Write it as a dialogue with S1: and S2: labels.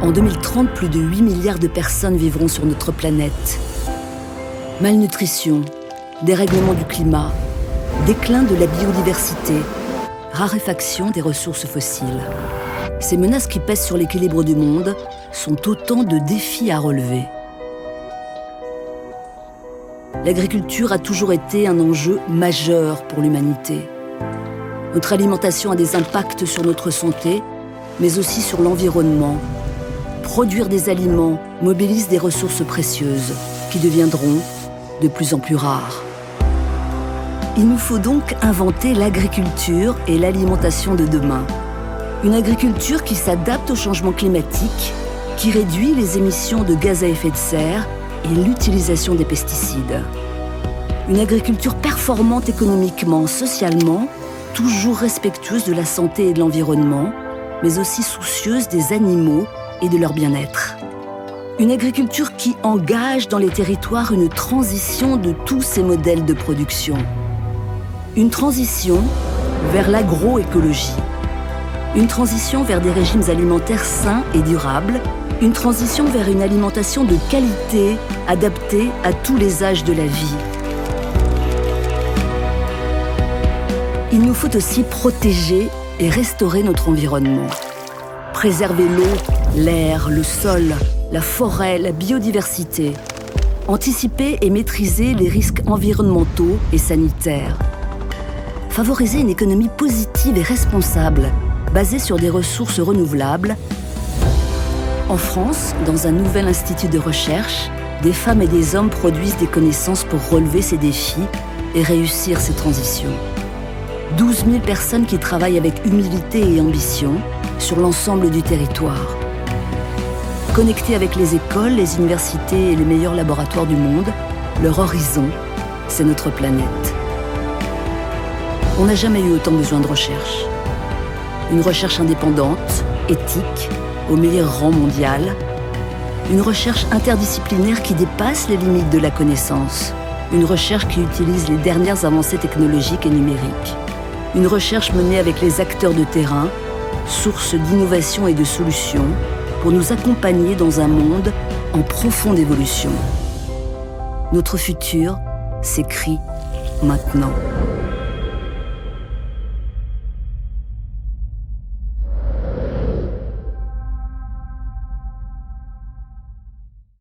S1: En 2030, plus de 8 milliards de personnes vivront sur notre planète. Malnutrition, dérèglement du climat, déclin de la biodiversité, raréfaction des ressources fossiles. Ces menaces qui pèsent sur l'équilibre du monde sont autant de défis à relever. L'agriculture a toujours été un enjeu majeur pour l'humanité. Notre alimentation a des impacts sur notre santé, mais aussi sur l'environnement. Produire des aliments mobilise des ressources précieuses qui deviendront de plus en plus rares. Il nous faut donc inventer l'agriculture et l'alimentation de demain. Une agriculture qui s'adapte au changement climatique, qui réduit les émissions de gaz à effet de serre et l'utilisation des pesticides. Une agriculture performante économiquement, socialement, toujours respectueuse de la santé et de l'environnement, mais aussi soucieuse des animaux et de leur bien-être. Une agriculture qui engage dans les territoires une transition de tous ces modèles de production. Une transition vers l'agroécologie. Une transition vers des régimes alimentaires sains et durables. Une transition vers une alimentation de qualité, adaptée à tous les âges de la vie. Il nous faut aussi protéger et restaurer notre environnement. Préserver l'eau, l'air, le sol, la forêt, la biodiversité. Anticiper et maîtriser les risques environnementaux et sanitaires. Favoriser une économie positive et responsable, basée sur des ressources renouvelables. En France, dans un nouvel institut de recherche, des femmes et des hommes produisent des connaissances pour relever ces défis et réussir ces transitions. 12 000 personnes qui travaillent avec humilité et ambition sur l'ensemble du territoire. Connectés avec les écoles, les universités et les meilleurs laboratoires du monde, leur horizon, c'est notre planète. On n'a jamais eu autant besoin de recherche. Une recherche indépendante, éthique, au meilleur rang mondial. Une recherche interdisciplinaire qui dépasse les limites de la connaissance. Une recherche qui utilise les dernières avancées technologiques et numériques. Une recherche menée avec les acteurs de terrain, source d'innovation et de solutions, pour nous accompagner dans un monde en profonde évolution. Notre futur s'écrit maintenant.